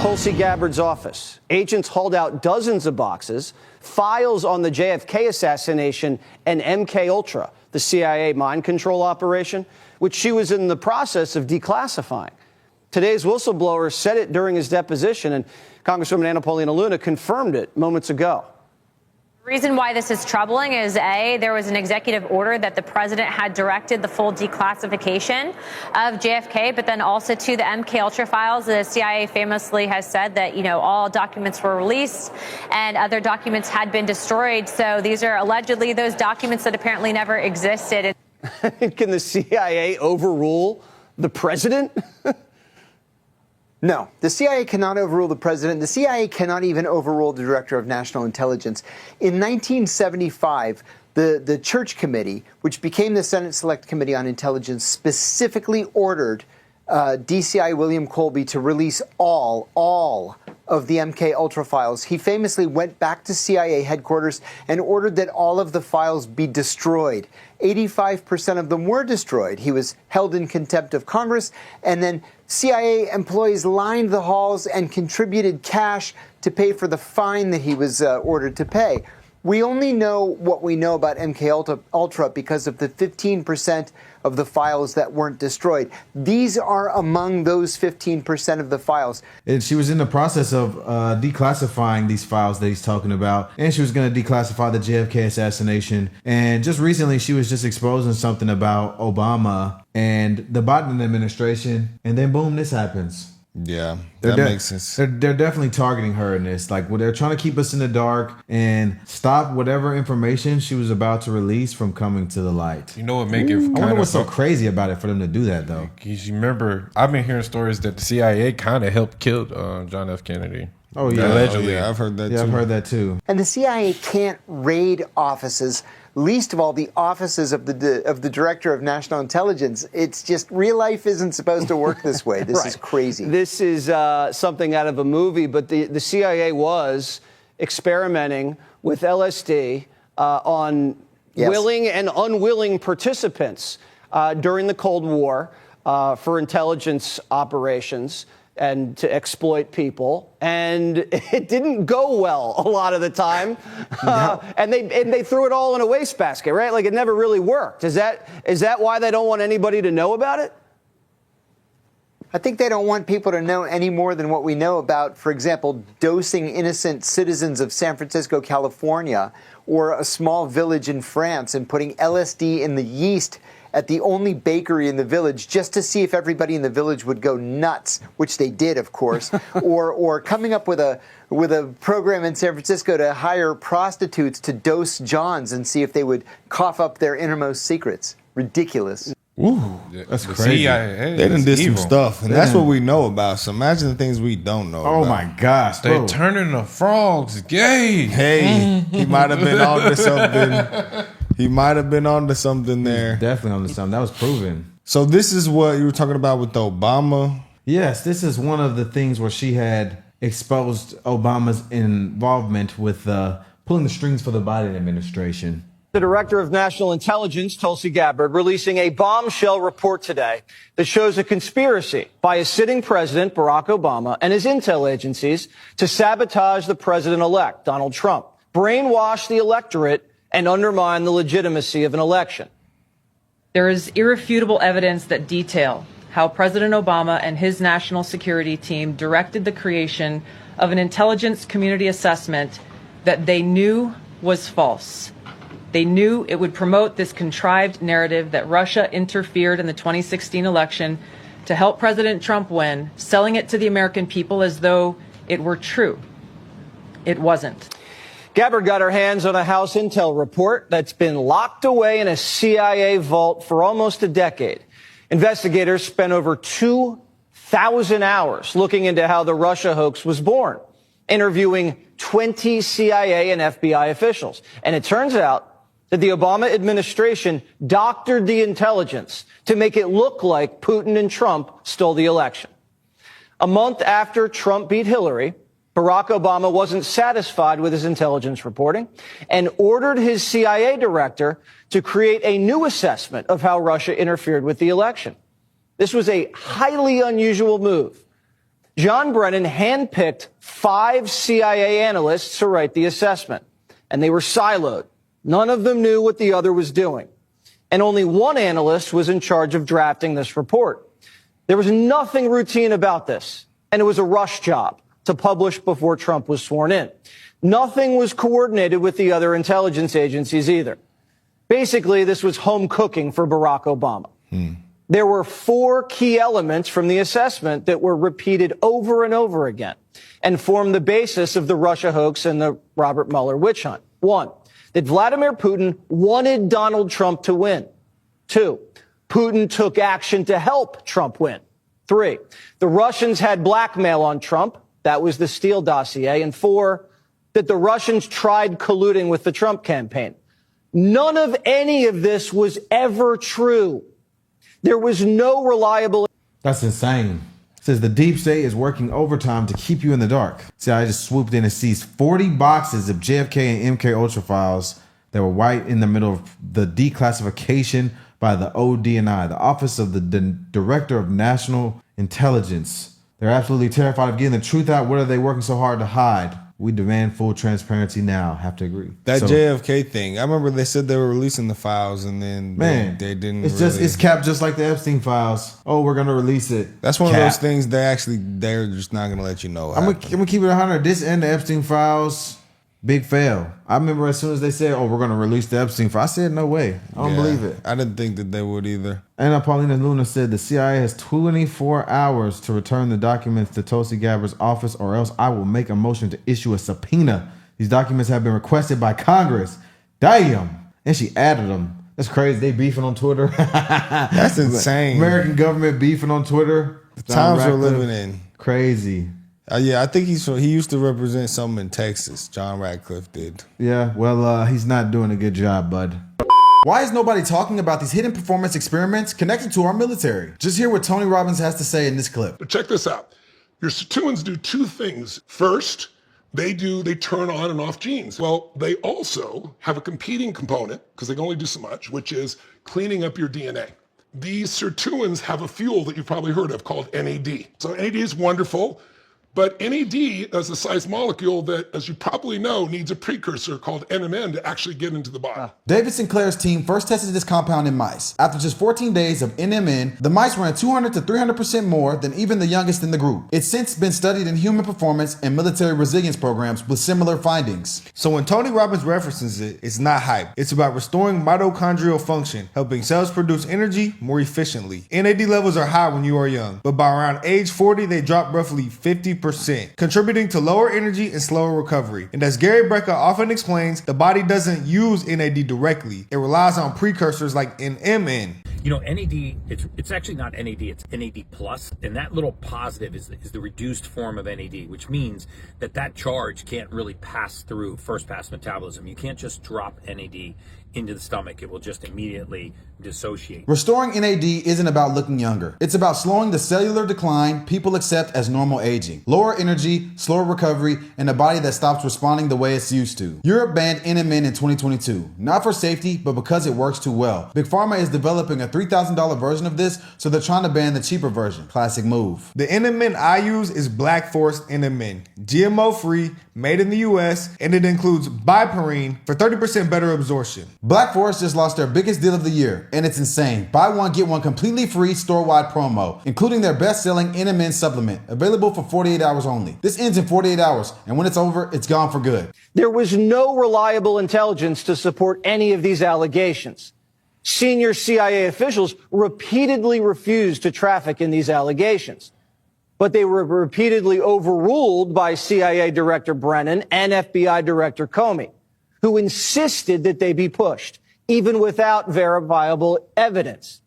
Tulsi Gabbard's office. Agents hauled out dozens of boxes, files on the JFK assassination and MKUltra, the CIA mind control operation, which she was in the process of declassifying. Today's whistleblower said it during his deposition, and Congresswoman Anna Paulina Luna confirmed it moments ago. The reason why this is troubling is, A, there was an executive order that the president had directed the full declassification of JFK, but then also to the MKUltra files. The CIA famously has said that, all documents were released and other documents had been destroyed. So these are allegedly those documents that apparently never existed. Can the CIA overrule the president? No, the CIA cannot overrule the president. The CIA cannot even overrule the director of national intelligence. In 1975, the Church Committee, which became the Senate Select Committee on Intelligence, specifically ordered DCI William Colby to release all of the MKUltra files. He famously went back to CIA headquarters and ordered that all of the files be destroyed. 85% of them were destroyed. He was held in contempt of Congress, and then CIA employees lined the halls and contributed cash to pay for the fine that he was ordered to pay. We only know what we know about MKUltra because of the 15% of the files that weren't destroyed. These are among those 15% of the files. And she was in the process of declassifying these files that he's talking about. And she was going to declassify the JFK assassination. And just recently, she was just exposing something about Obama and the Biden administration. And then boom, this happens. Yeah, that makes sense. They're definitely targeting her in this. Like, they're trying to keep us in the dark and stop whatever information she was about to release from coming to the light. You know what make it kind of... I wonder what's so crazy about it for them to do that, though. Because you remember, I've been hearing stories that the CIA kind of helped kill John F. Kennedy. Oh, yeah. Allegedly. Oh, yeah, I've heard that too. too. I've heard that too. And the CIA can't raid offices, least of all the offices of the Director of National Intelligence. It's just, real life isn't supposed to work this way. This is crazy. This is something out of a movie, but the CIA was experimenting with LSD on willing and unwilling participants during the Cold War for intelligence operations and to exploit people, and it didn't go well a lot of the time. And they threw it all in a wastebasket, right? Like, it never really worked. Is that why they don't want anybody to know about it? I think they don't want people to know any more than what we know about, for example, dosing innocent citizens of San Francisco, California, or a small village in France and putting LSD in the yeast at the only bakery in the village just to see if everybody in the village would go nuts, which they did, of course, or coming up with a program in San Francisco to hire prostitutes to dose Johns and see if they would cough up their innermost secrets. Ridiculous. Ooh, that's crazy. They done did some stuff, and that's what we know about. So imagine the things we don't know about. Oh, my gosh. They turning the frogs gay. Hey, he might have been on to something. He might have been on to something there. Definitely on to something. That was proven. So this is what you were talking about with Obama? Yes, this is one of the things where she had exposed Obama's involvement with pulling the strings for the Biden administration. The Director of National Intelligence, Tulsi Gabbard, releasing a bombshell report today that shows a conspiracy by a sitting president, Barack Obama, and his intel agencies to sabotage the president-elect, Donald Trump, brainwash the electorate, and undermine the legitimacy of an election. There is irrefutable evidence that detail how President Obama and his national security team directed the creation of an intelligence community assessment that they knew was false. They knew it would promote this contrived narrative that Russia interfered in the 2016 election to help President Trump win, selling it to the American people as though it were true. It wasn't. Gabbard got her hands on a House intel report that's been locked away in a CIA vault for almost a decade. Investigators spent over 2,000 hours looking into how the Russia hoax was born, interviewing 20 CIA and FBI officials. And it turns out that the Obama administration doctored the intelligence to make it look like Putin and Trump stole the election. A month after Trump beat Hillary, Barack Obama wasn't satisfied with his intelligence reporting and ordered his CIA director to create a new assessment of how Russia interfered with the election. This was a highly unusual move. John Brennan handpicked 5 CIA analysts to write the assessment, and they were siloed. None of them knew what the other was doing. And only one analyst was in charge of drafting this report. There was nothing routine about this, and it was a rush job to publish before Trump was sworn in. Nothing was coordinated with the other intelligence agencies either. Basically, this was home cooking for Barack Obama. There were 4 key elements from the assessment that were repeated over and over again and formed the basis of the Russia hoax and the Robert Mueller witch hunt. 1, that Vladimir Putin wanted Donald Trump to win. 2, Putin took action to help Trump win. 3, the Russians had blackmail on Trump. That was the Steele dossier. And 4, that the Russians tried colluding with the Trump campaign. None of any of this was ever true. There was no reliable. That's insane. It says the deep state is working overtime to keep you in the dark. See, I just swooped in and seized 40 boxes of JFK and MKUltra files that were right in the middle of the declassification by the ODNI, the Office of the Director of National Intelligence. They're absolutely terrified of getting the truth out. What are they working so hard to hide? We demand full transparency now. Have to agree. That JFK thing. I remember they said they were releasing the files, and then they didn't. It's capped just like the Epstein files. Oh, we're gonna release it. That's one of those things they're just not gonna let you know. I'm gonna keep it 100. This and the Epstein files, big fail. I remember as soon as they said, "Oh, we're gonna release the Epstein file," I said, "No way. I don't believe it." I didn't think that they would either. And Paulina Luna said the CIA has 24 hours to return the documents to Tulsi Gabbard's office, or else I will make a motion to issue a subpoena. These documents have been requested by Congress. Damn. And she added them. That's crazy. They beefing on Twitter. That's insane. American government beefing on Twitter. The times we're living in. Crazy. Yeah, I think he used to represent something in Texas. John Radcliffe did. Yeah, well, he's not doing a good job, bud. Why is nobody talking about these hidden performance experiments connected to our military? Just hear what Tony Robbins has to say in this clip. But check this out. Your sirtuins do 2 things. First, they turn on and off genes. Well, they also have a competing component, because they can only do so much, which is cleaning up your DNA. These sirtuins have a fuel that you've probably heard of called NAD. So NAD is wonderful. But NAD is a size molecule that, as you probably know, needs a precursor called NMN to actually get into the body. David Sinclair's team first tested this compound in mice. After just 14 days of NMN, the mice ran 200 to 300% more than even the youngest in the group. It's since been studied in human performance and military resilience programs with similar findings. So when Tony Robbins references it, it's not hype. It's about restoring mitochondrial function, helping cells produce energy more efficiently. NAD levels are high when you are young, but by around age 40, they drop roughly 50%, contributing to lower energy and slower recovery. And as Gary Brecka often explains, the body doesn't use NAD directly. It relies on precursors like NMN. You know, NAD, it's actually not NAD, it's NAD+, and that little positive is the reduced form of NAD, which means that charge can't really pass through first-pass metabolism. You can't just drop NAD into the stomach. It will just immediately dissociate. Restoring NAD isn't about looking younger. It's about slowing the cellular decline people accept as normal aging. Lower energy, slower recovery, and a body that stops responding the way it's used to. Europe banned NMN in 2022. Not for safety, but because it works too well. Big Pharma is developing a $3,000 version of this, so they're trying to ban the cheaper version. Classic move. The NMN I use is Black Forest NMN. GMO-free, made in the US, and it includes biparine for 30% better absorption. Black Forest just lost their biggest deal of the year, and it's insane. Buy one, get one completely free store-wide promo, including their best-selling NMN supplement, available for 48 hours only. This ends in 48 hours, and when it's over, it's gone for good. There was no reliable intelligence to support any of these allegations. Senior CIA officials repeatedly refused to traffic in these allegations, but they were repeatedly overruled by CIA Director Brennan and FBI Director Comey, who insisted that they be pushed, even without verifiable evidence.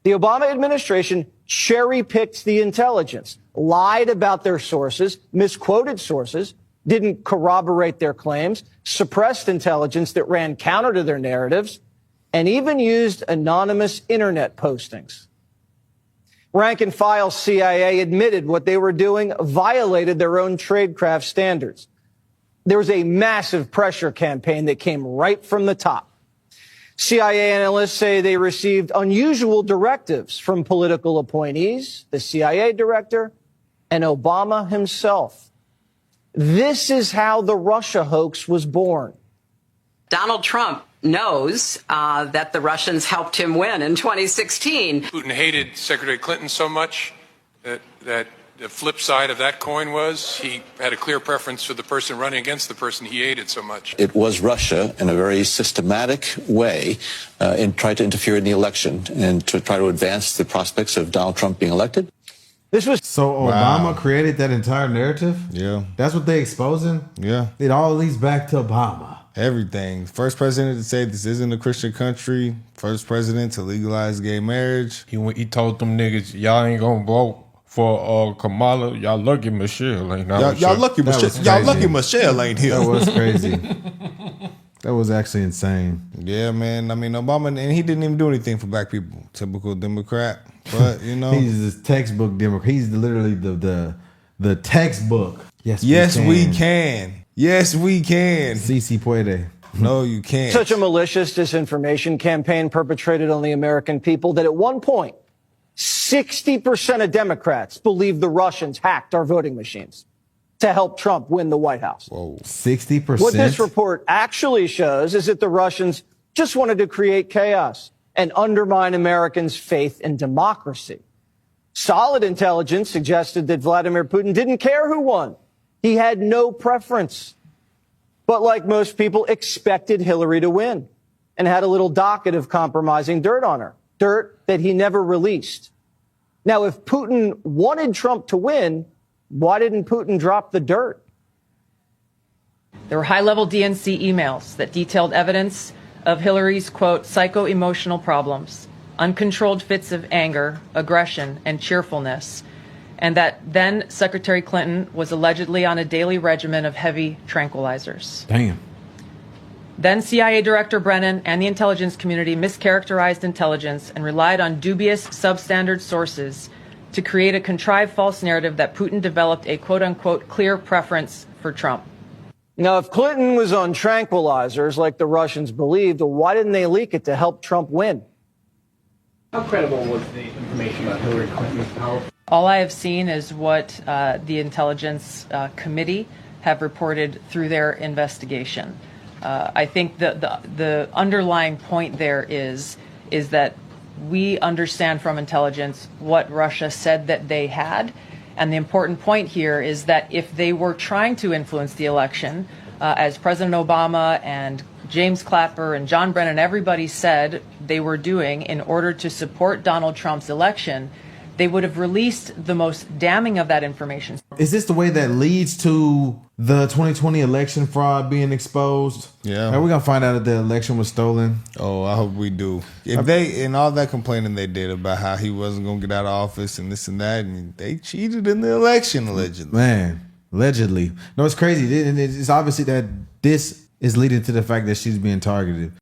The Obama administration cherry-picked the intelligence, lied about their sources, misquoted sources, didn't corroborate their claims, suppressed intelligence that ran counter to their narratives, and even used anonymous internet postings. Rank and file CIA admitted what they were doing violated their own tradecraft standards. There was a massive pressure campaign that came right from the top. CIA analysts say they received unusual directives from political appointees, the CIA director, and Obama himself. This is how the Russia hoax was born. Donald Trump knows that the Russians helped him win in 2016. Putin hated Secretary Clinton so much that the flip side of that coin was he had a clear preference for the person running against the person he hated so much. It was Russia in a very systematic way tried to interfere in the election and to try to advance the prospects of Donald Trump being elected. This was So Obama created that entire narrative? Yeah. That's what they exposing? Yeah. It all leads back to Obama. Everything. First president to say this isn't a Christian country. First president to legalize gay marriage. He told them niggas, y'all ain't gonna vote for Kamala. Y'all lucky Michelle ain't not. Y'all lucky Michelle. Y'all lucky Michelle ain't here. That was crazy. That was actually insane. Yeah, man. I mean, Obama, and he didn't even do anything for black people. Typical Democrat. But, you know. He's the textbook Democrat. He's literally the textbook. Yes, we can. Yes, we can. Si puede. No, you can't. Such a malicious disinformation campaign perpetrated on the American people that at one point, 60% of Democrats believed the Russians hacked our voting machines to help Trump win the White House. Whoa. 60%? What this report actually shows is that the Russians just wanted to create chaos and undermine Americans' faith in democracy. Solid intelligence suggested that Vladimir Putin didn't care who won. He had no preference. But like most people, expected Hillary to win and had a little docket of compromising dirt on her, dirt that he never released. Now, if Putin wanted Trump to win, why didn't Putin drop the dirt? There were high-level DNC emails that detailed evidence of Hillary's, quote, psycho-emotional problems, uncontrolled fits of anger, aggression, and cheerfulness, and that then Secretary Clinton was allegedly on a daily regimen of heavy tranquilizers. Damn. Then CIA Director Brennan and the intelligence community mischaracterized intelligence and relied on dubious substandard sources to create a contrived false narrative that Putin developed a quote-unquote clear preference for Trump. Now, if Clinton was on tranquilizers like the Russians believed, why didn't they leak it to help Trump win? How credible was the information about Hillary Clinton's health? All I have seen is what the Intelligence Committee have reported through their investigation. I think the underlying point there is that we understand from intelligence what Russia said that they had. And the important point here is that if they were trying to influence the election, as President Obama and James Clapper and John Brennan, everybody said they were doing in order to support Donald Trump's election, they would have released the most damning of that information. Is this the way that leads to the 2020 election fraud being exposed? Yeah. Are we going to find out that the election was stolen? Oh, I hope we do. If and all that complaining they did about how he wasn't going to get out of office and this and that, and they cheated in the election, allegedly. Man, allegedly. No, it's crazy. It's obviously that this is leading to the fact that she's being targeted.